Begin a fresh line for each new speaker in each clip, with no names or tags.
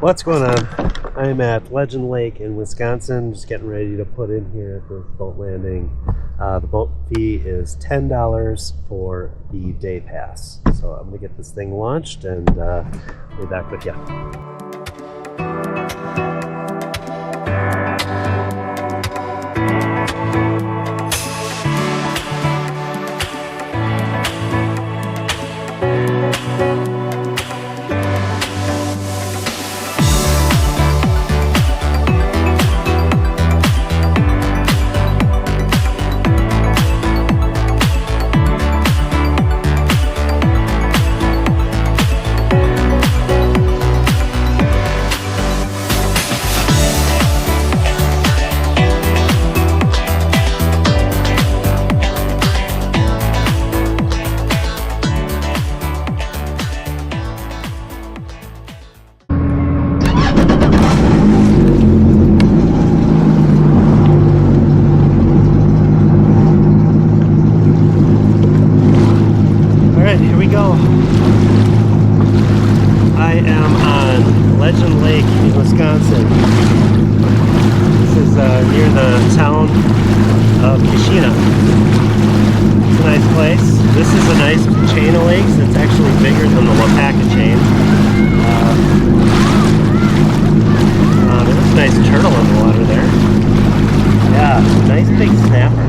What's going on? I'm at Legend Lake in Wisconsin, just getting ready to put in here at this boat landing. The boat fee is $10 for the day pass. So I'm gonna get this thing launched and be back with you. Here we go. I am on Legend Lake in Wisconsin. This is near the town of Kashina. It's a nice place. This is a nice chain of lakes. It's actually bigger than the Wapaka chain. There's a nice turtle in the water there. Yeah, nice big snapper.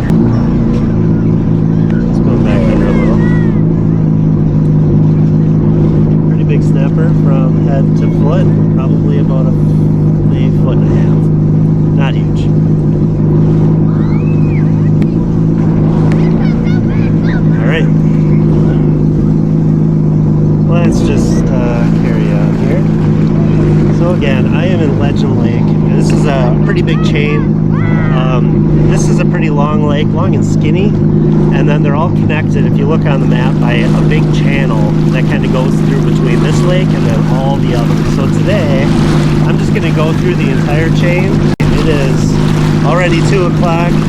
Let's go back under a little. Big snapper from head to foot, probably about a foot and a half. Not huge. Alright. Let's just carry on here. So again, I am in Legend Lake. This is a pretty big chain. This is a pretty long lake, long and skinny, and then they're all connected, if you look on the map, by a big channel that kind of goes through between this lake and then all the others. So today, I'm just going to go through the entire chain. It is already 2 o'clock. Alright,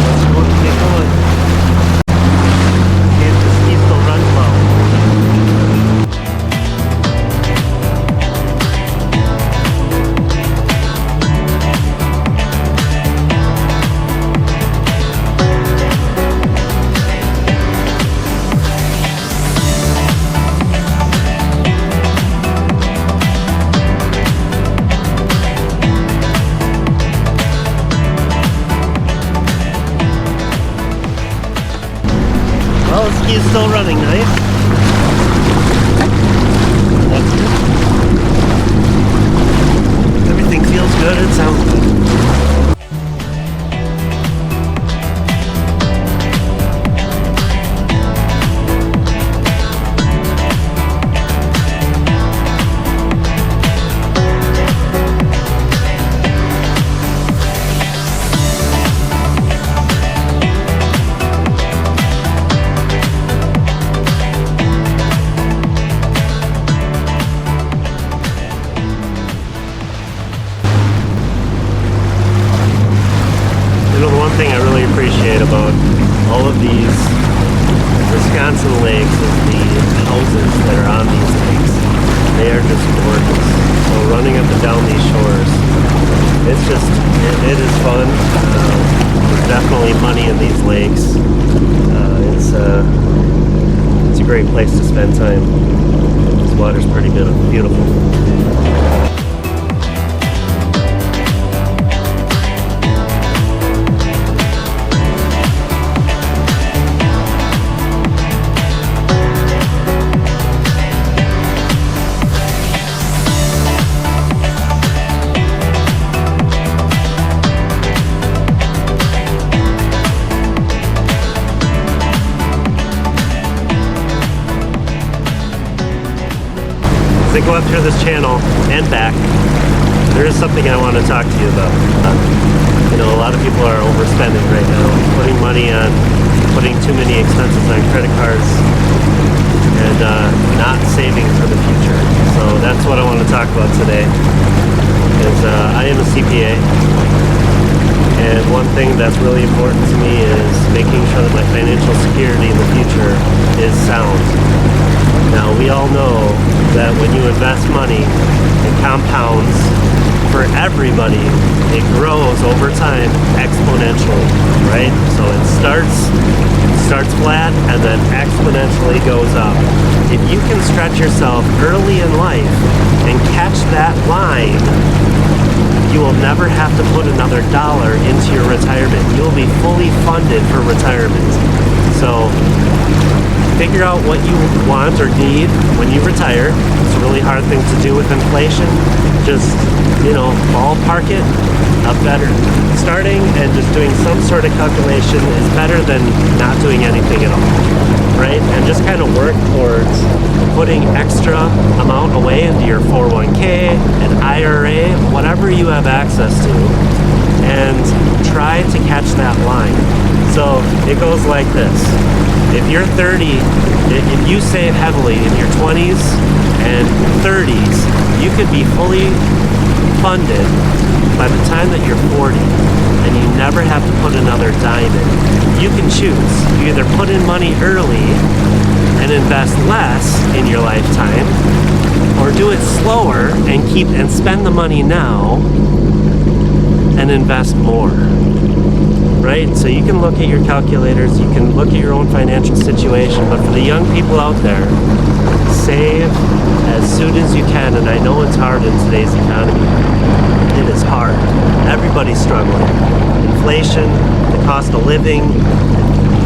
let's go and get going. And the ski still runs low. Well, the ski is still running nice. That's good. Everything feels good, it sounds good. Thing I really appreciate about all of these Wisconsin lakes is the houses that are on these lakes. They are just gorgeous. So running up and down these shores, it's just, it is fun. There's definitely money in these lakes. It's a great place to spend time. This water's pretty beautiful. As I go up through this channel and back, there is something I want to talk to you about. You know, a lot of people are overspending right now, putting money on, putting too many expenses on credit cards, and not saving for the future. So that's what I want to talk about today. Is I am a CPA, and one thing that's really important to me is making sure that my financial security in the future is sound. Now, we all know that when you invest money, it compounds for everybody. It grows over time exponentially, right? So it starts flat and then exponentially goes up. If you can stretch yourself early in life and catch that line, you will never have to put another dollar into your retirement. You will be fully funded for retirement. So figure out what you want or need when you retire. It's a really hard thing to do with inflation. Just, ballpark it up better. Starting and just doing some sort of calculation is better than not doing anything at all, right? And just kind of work towards putting extra amount away into your 401k, an IRA, whatever you have access to, and try to catch that line. So it goes like this. If you're 30, if you save heavily in your 20s and 30s, you could be fully funded by the time that you're 40, and you never have to put another dime in. You can choose. You either put in money early and invest less in your lifetime, or do it slower and spend the money now and invest more. Right? So you can look at your calculators, you can look at your own financial situation, but for the young people out there, save as soon as you can. And I know it's hard in today's economy. It is hard. Everybody's struggling. Inflation, the cost of living,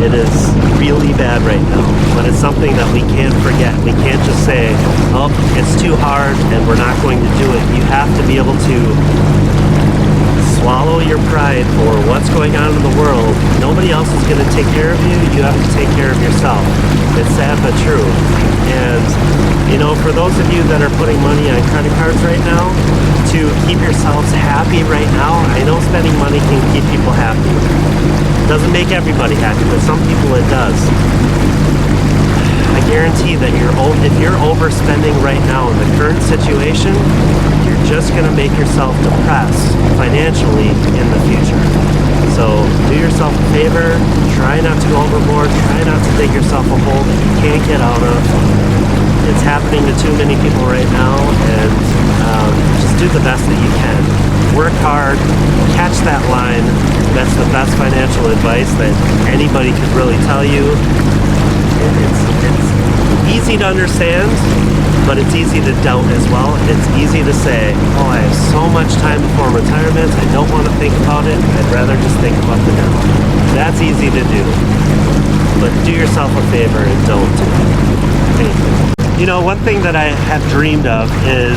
it is really bad right now. But it's something that we can't forget. We can't just say, oh, it's too hard and we're not going to do it. You have to be able to swallow your pride for what's going on in the world. Nobody else is going to take care of you. You have to take care of yourself. It's sad but true. And, for those of you that are putting money on credit cards right now, to keep yourselves happy right now, I know spending money can keep people happy. It doesn't make everybody happy, but some people it does. I guarantee that if you're overspending right now in the current situation, you're just going to make yourself depressed financially in the future. So do yourself a favor, try not to go overboard, try not to dig yourself a hole that you can't get out of. It's happening to too many people right now, and just do the best that you can. Work hard, catch that line. That's the best financial advice that anybody could really tell you. It's easy to understand, but it's easy to doubt as well. It's easy to say, oh, I have so much time before retirement, I don't want to think about it, I'd rather just think about the now. That's easy to do, but do yourself a favor and don't do it. One thing that I have dreamed of is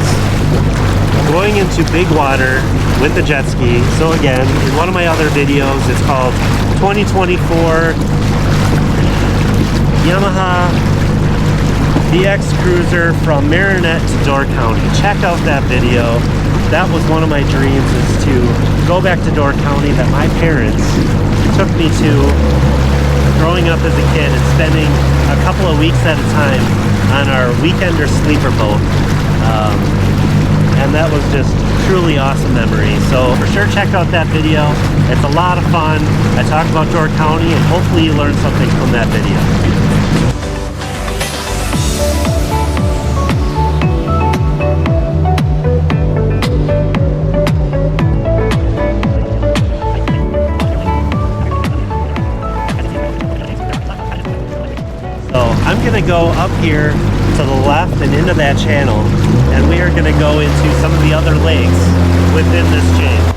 going into big water with a jet ski. So again, in one of my other videos, it's called 2024 Yamaha BX Cruiser from Marinette to Door County. Check out that video. That was one of my dreams, is to go back to Door County that my parents took me to growing up as a kid and spending a couple of weeks at a time on our weekender sleeper boat. And that was just truly awesome memory. So for sure check out that video. It's a lot of fun. I talk about Door County, and hopefully you learned something from that video. I'm going to go up here to the left and into that channel, and we are going to go into some of the other lakes within this chain.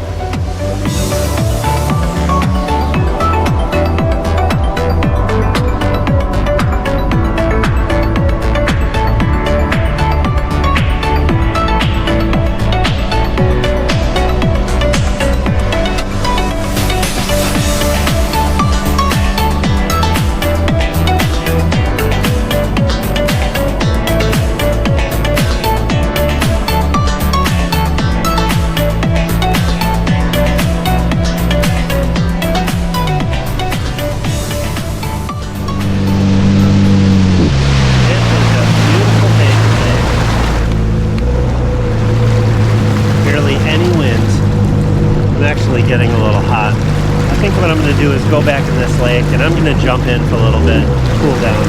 Getting a little hot. I think what I'm going to do is go back in this lake, and I'm going to jump in for a little bit, cool down.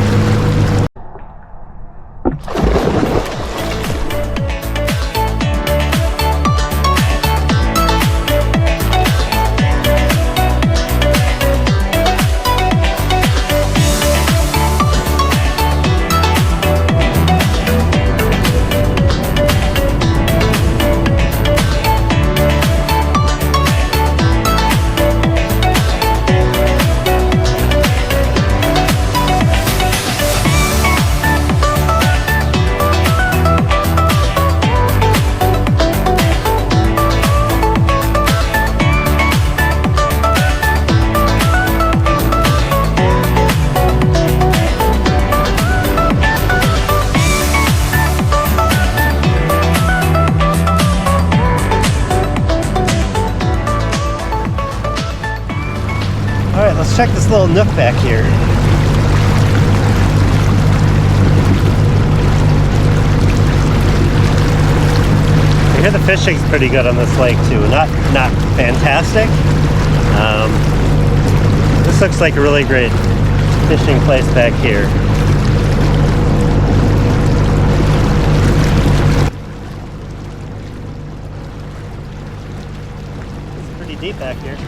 Let's check this little nook back here. I hear the fishing's pretty good on this lake too. Not fantastic. This looks like a really great fishing place back here. It's pretty deep back here.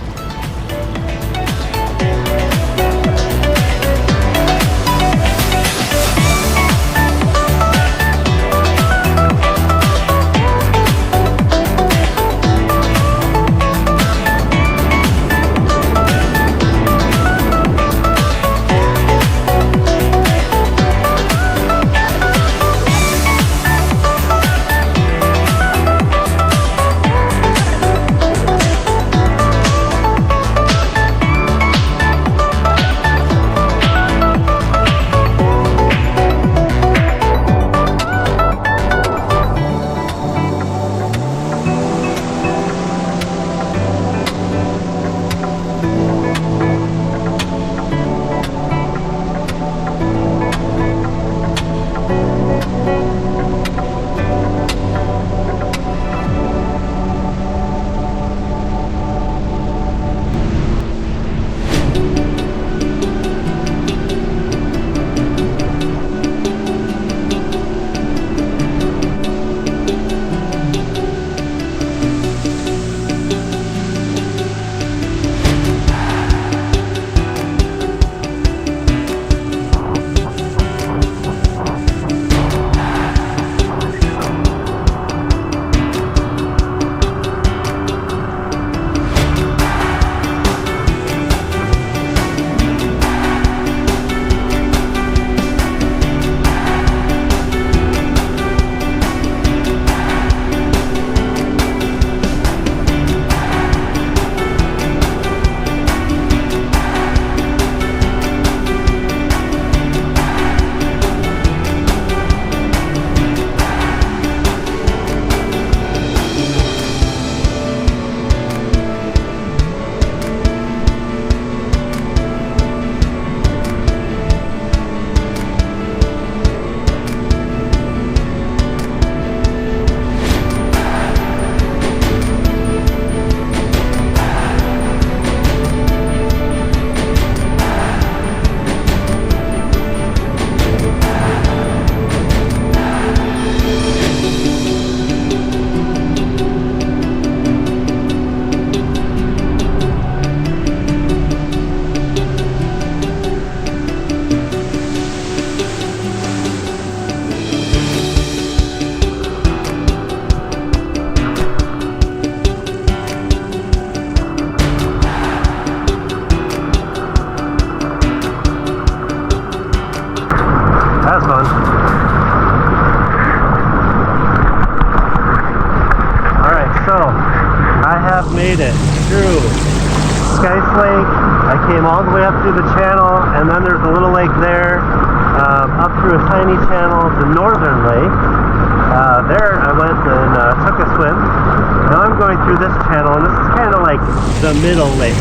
Made it through Skice Lake. I came all the way up through the channel, and then there's a little lake there, up through a tiny channel to Northern Lake. There I went and took a swim. Now I'm going through this channel, and this is kind of like the middle lake.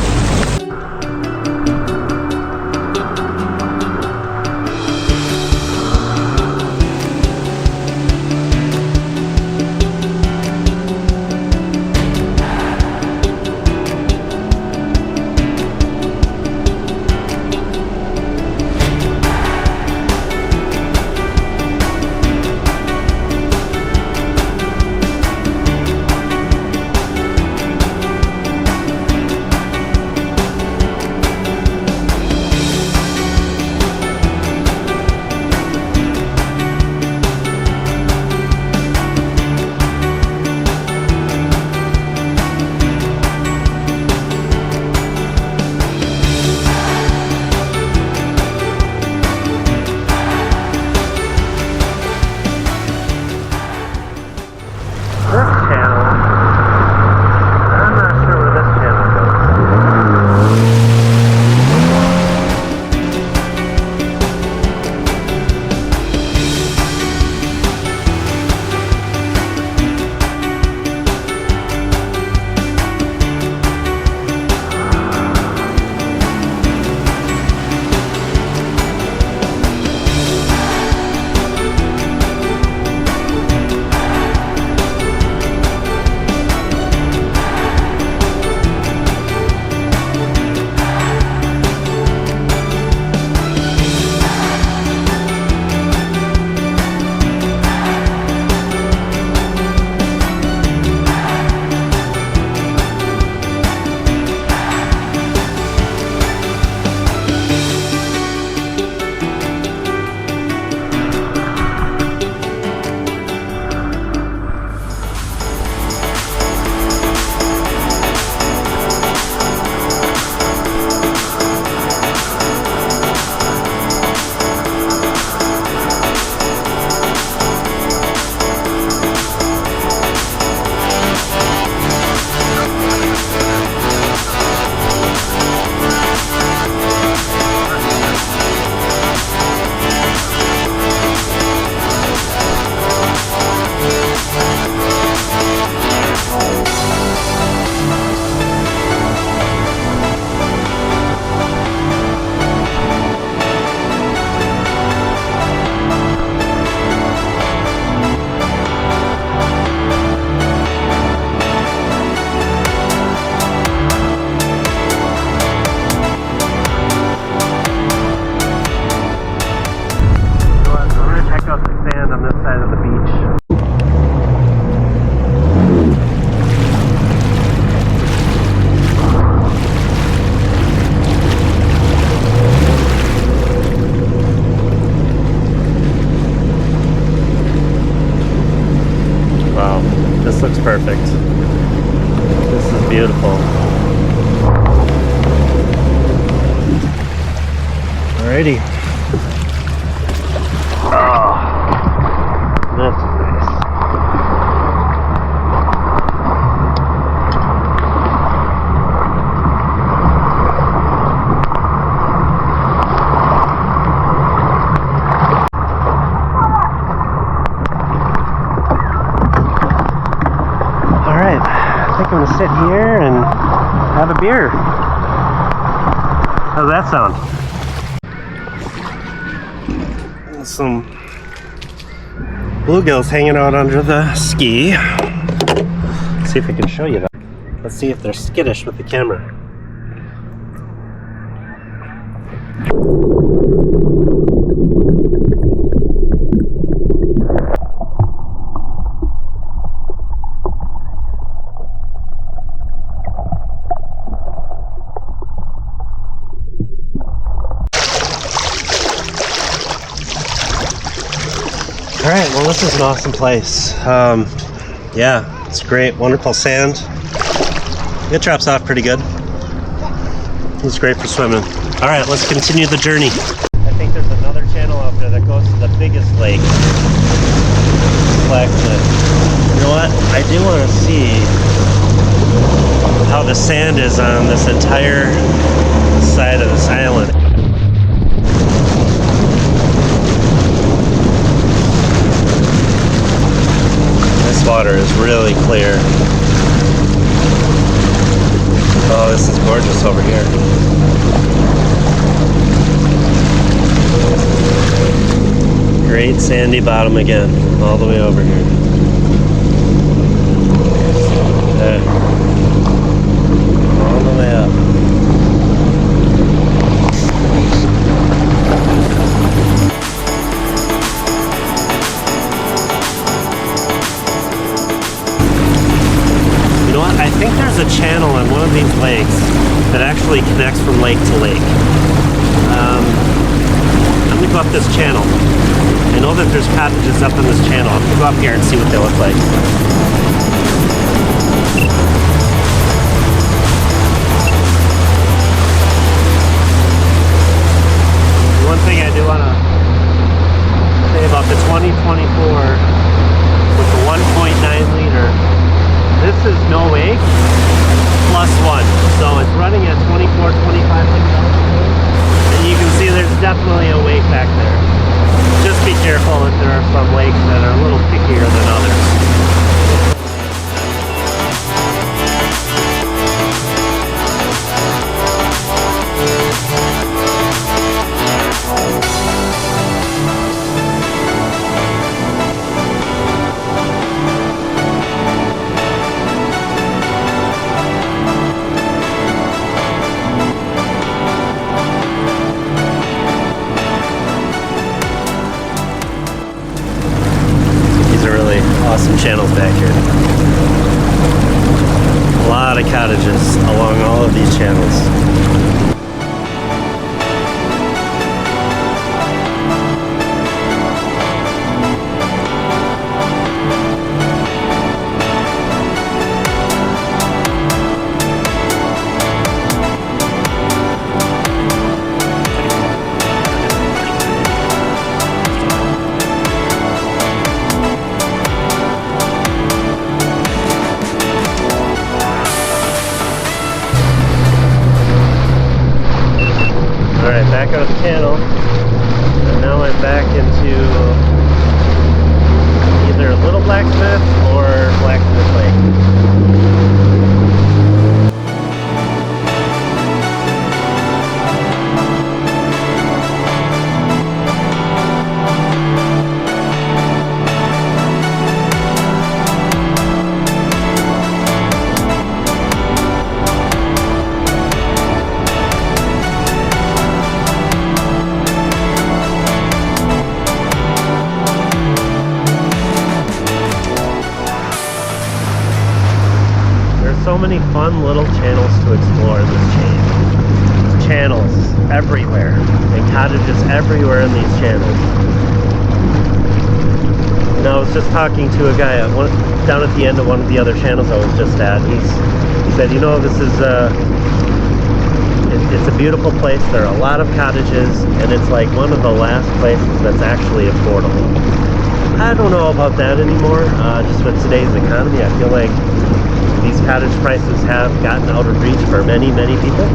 perfect. This is beautiful. Alrighty. Oh, that's nice. Alright, I think I'm gonna sit here and have a beer. How's that sound? Some bluegills hanging out under the ski. Let's see if I can show you that. Let's see if they're skittish with the camera. Alright, well this is an awesome place. Yeah, it's great, wonderful sand. It drops off pretty good. It's great for swimming. Alright, let's continue the journey. I think there's another channel out there that goes to the biggest lake. Blacksmith. You know what? I do want to see how the sand is on this entire side of this island. Water is really clear. Oh, this is gorgeous over here. Great sandy bottom again, all the way over here. All the way up. I think there's a channel on one of these lakes that actually connects from lake to lake. I'm gonna go up this channel. I know that there's cottages up on this channel. I'm gonna go up here and see what they look like. One thing I do want to say about the 2024 with the 1.9 liter. This is no wake, +1. So it's running at 24, 25 and you can see there's definitely a wake back there. Just be careful if there are some lakes that are a little pickier than others. Awesome channels back here. A lot of cottages along all of these channels. Back out of the channel, and now I'm back into either Little Blacksmith or Blacksmith Lake. So many fun little channels to explore in this chain. Channels everywhere, and cottages everywhere in these channels. And I was just talking to a guy down at the end of one of the other channels I was just at. He said, you know, this is it's a beautiful place. There are a lot of cottages, and it's like one of the last places that's actually affordable. I don't know about that anymore. Just with today's economy, I feel like these cottage prices have gotten out of reach for many, many people.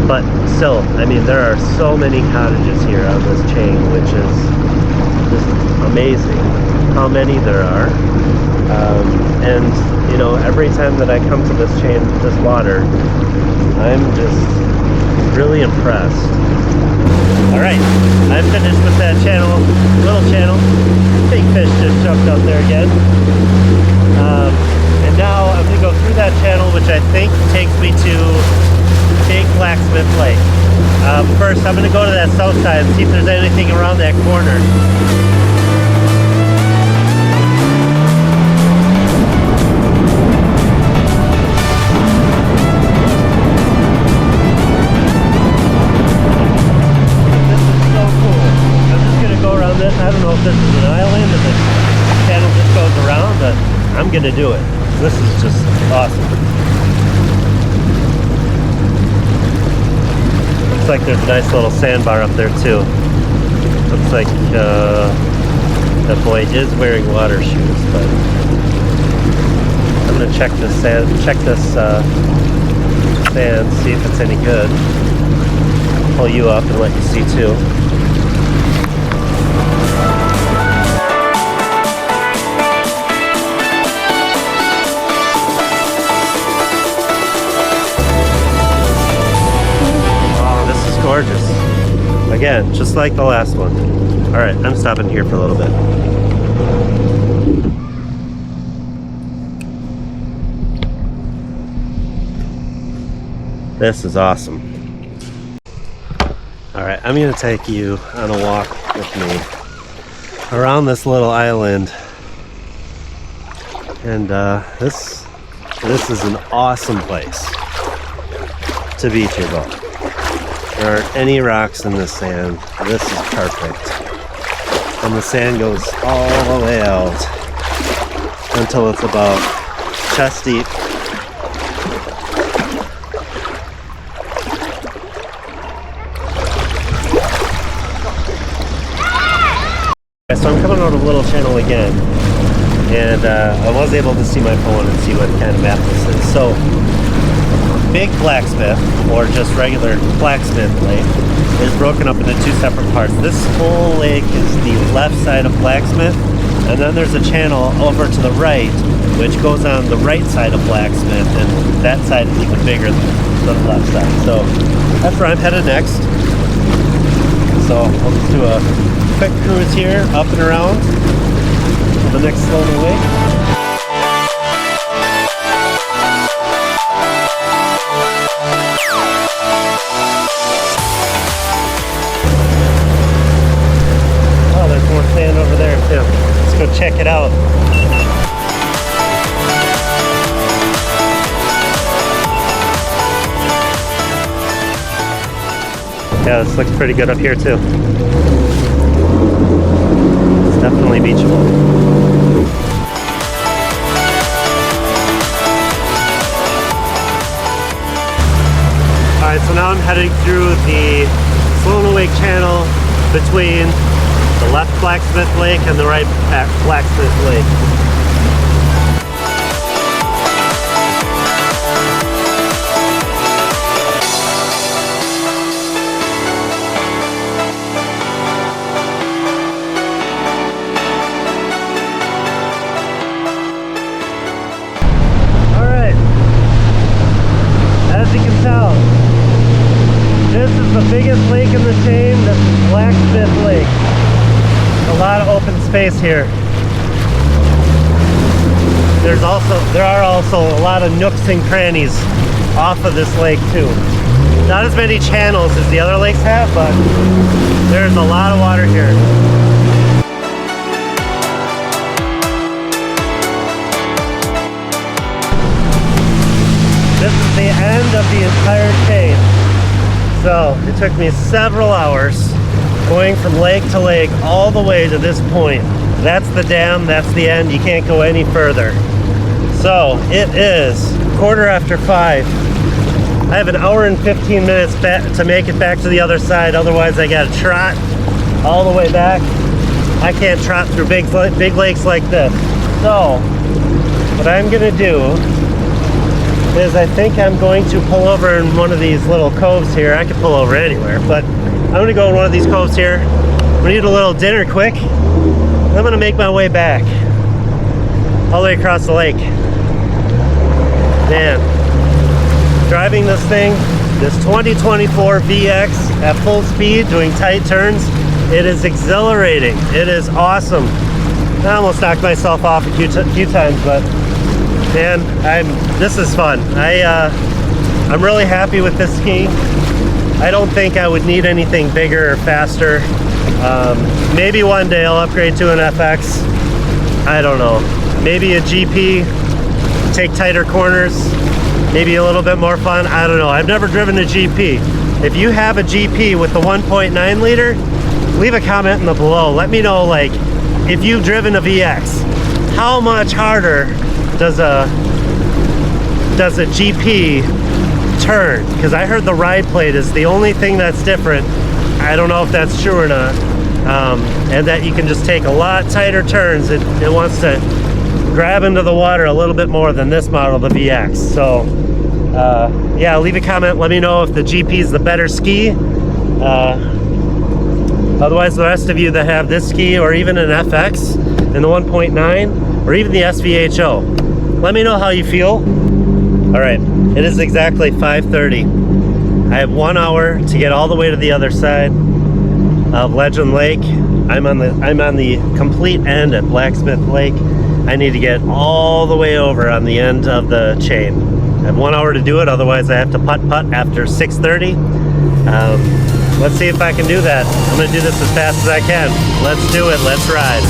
But still, I mean, there are so many cottages here on this chain, which is just amazing how many there are. And you know, every time that I come to this chain, this water, I'm just really impressed. Alright, I'm finished with that little channel. Big fish just jumped out there again. And now I'm going to go through that channel, which I think takes me to big Blacksmith Lake. First, I'm going to go to that south side and see if there's anything around that corner. I don't know if this is an island and the channel just goes around, but I'm gonna do it. This is just awesome. Looks like there's a nice little sandbar up there too. Looks like the boy is wearing water shoes, but I'm gonna check this sand, see if it's any good. Pull you up and let you see too. Gorgeous. Again, just like the last one. Alright, I'm stopping here for a little bit. This is awesome. Alright, I'm going to take you on a walk with me around this little island. And this is an awesome place to beach your boat. There aren't any rocks in the sand. This is perfect. And the sand goes all the way out until it's about chest deep. So I'm coming out of a little channel again, and I was able to see my phone and see what kind of map this is. So Big Blacksmith, or just regular Blacksmith Lake, is broken up into two separate parts. This whole lake is the left side of Blacksmith, and then there's a channel over to the right, which goes on the right side of Blacksmith, and that side is even bigger than the left side. So that's where I'm headed next. So I'll just do a quick cruise here, up and around to the next Sloan Lake. Oh, there's more sand over there too. Let's go check it out. Yeah, this looks pretty good up here too. It's definitely beachable. Alright, so now I'm heading through the Sloan Lake channel between the left Blacksmith Lake and the right Blacksmith Lake. Alright, as you can tell, this is the biggest lake in the chain. This is Blacksmith Lake. A lot of open space here. There are also a lot of nooks and crannies off of this lake too. Not as many channels as the other lakes have, but there's a lot of water here. This is the end of the entire chain. So it took me several hours going from lake to lake all the way to this point. That's the dam, that's the end. You can't go any further. So it is 5:15. I have an hour and 15 minutes to make it back to the other side. Otherwise I gotta trot all the way back. I can't trot through big lakes like this. So what I'm gonna do is I think I'm going to pull over in one of these little coves here. I could pull over anywhere, but I'm gonna go in one of these coves here. I'm gonna eat a little dinner quick. I'm gonna make my way back all the way across the lake. Man, driving this thing, this 2024 VX at full speed, doing tight turns, it is exhilarating. It is awesome. I almost knocked myself off a few times, but man, this is fun. I'm really happy with this ski. I don't think I would need anything bigger or faster. Maybe one day I'll upgrade to an FX. I don't know. Maybe a GP, take tighter corners, maybe a little bit more fun. I don't know. I've never driven a GP. If you have a GP with the 1.9 liter, leave a comment in the below. Let me know, like, if you've driven a VX, how much harder does a GP turn? Because I heard the ride plate is the only thing that's different. I don't know if that's true or not. And that you can just take a lot tighter turns. It wants to grab into the water a little bit more than this model, the VX. So yeah, leave a comment. Let me know if the GP is the better ski. Otherwise, the rest of you that have this ski or even an FX and the 1.9 or even the SVHO, let me know how you feel. All right, it is exactly 5:30. I have 1 hour to get all the way to the other side of Legend Lake. I'm on the complete end at Blacksmith Lake. I need to get all the way over on the end of the chain. I have 1 hour to do it, otherwise I have to putt after 6:30. Let's see if I can do that. I'm gonna do this as fast as I can. Let's do it, let's ride.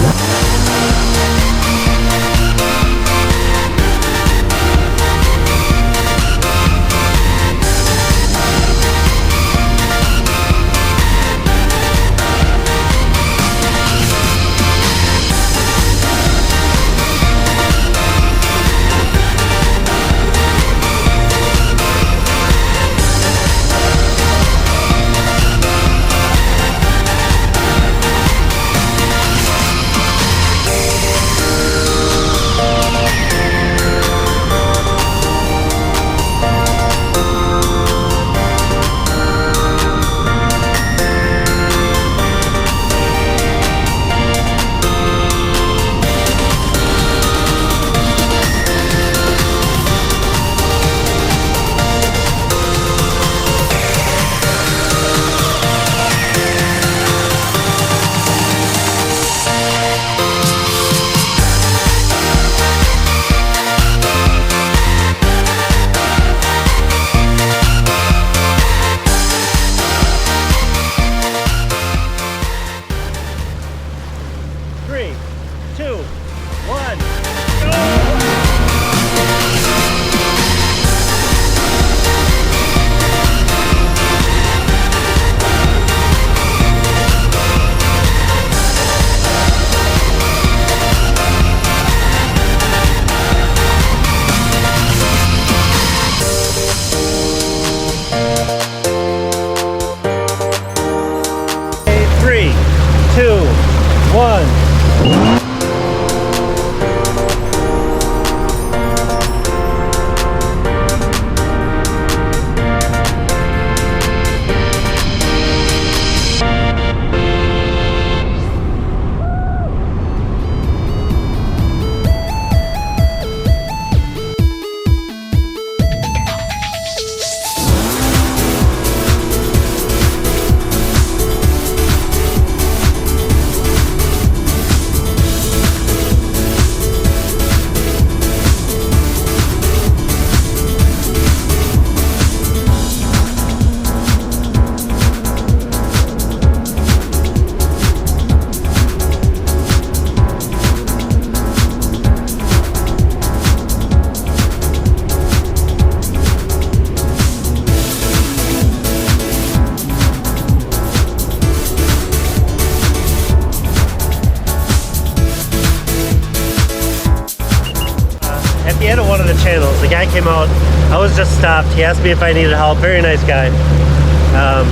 channels. The guy came out. I was just stopped. He asked me if I needed help. Very nice guy.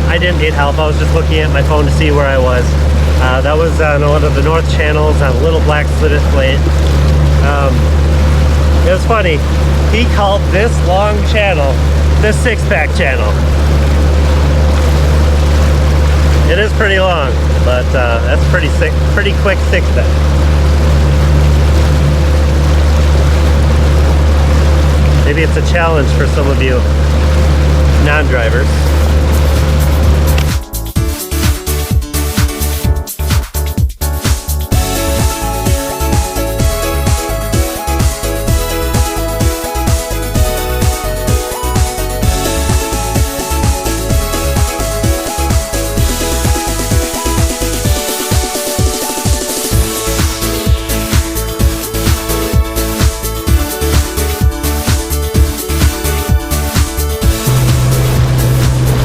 I didn't need help. I was just looking at my phone to see where I was. That was on one of the north channels on Little Blacksmith Lake. It was funny. He called this long channel the six-pack channel. It is pretty long, but that's pretty quick six-pack. Maybe it's a challenge for some of you non-drivers.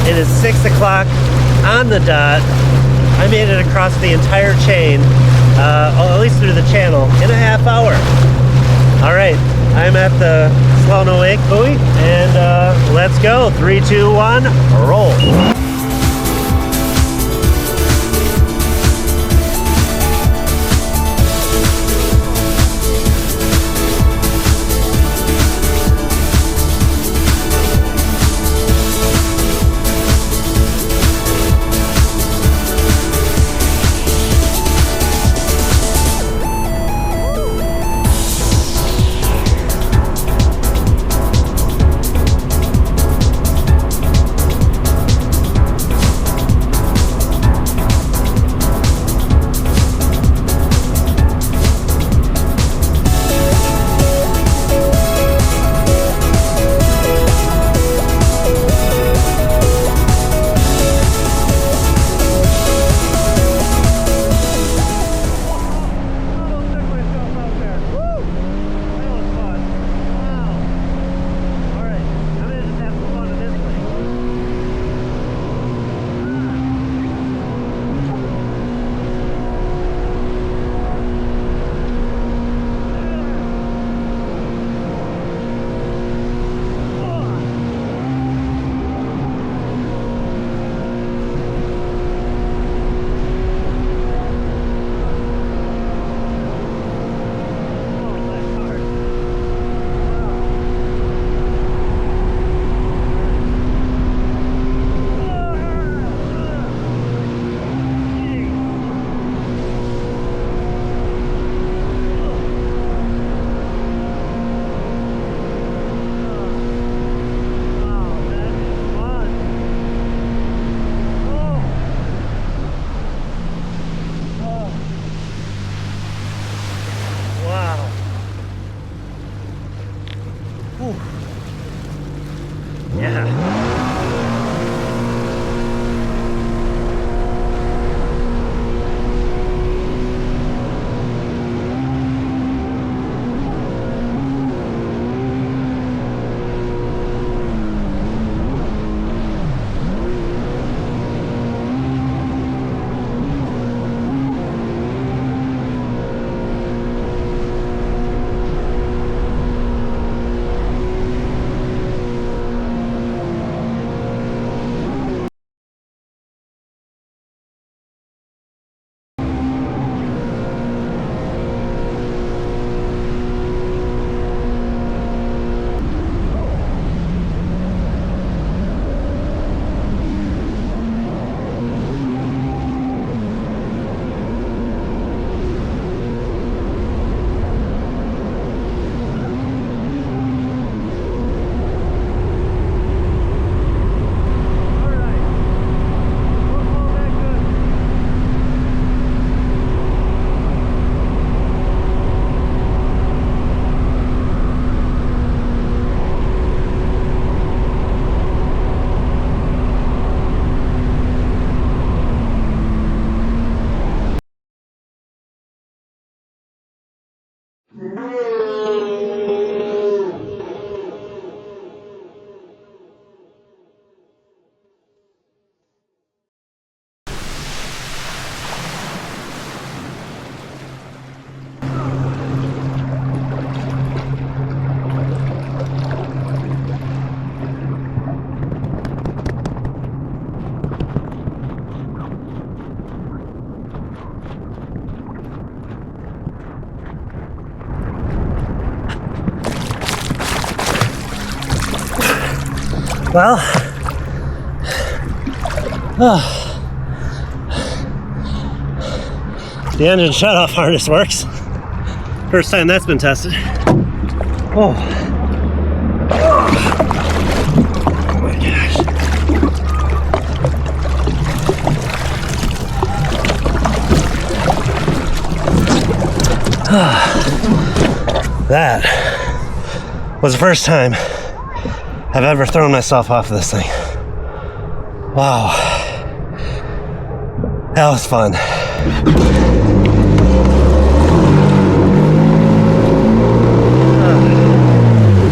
It is 6 o'clock on the dot. I made it across the entire chain, at least through the channel, in a half hour. All right, I'm at the Lake buoy, and let's go. 3, 2, 1, roll. Yeah. Well, the engine shut-off harness works. First time that's been tested. Oh. Oh my gosh. That was the first time I've ever thrown myself off this thing. Wow. That was fun.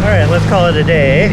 Alright, let's call it a day.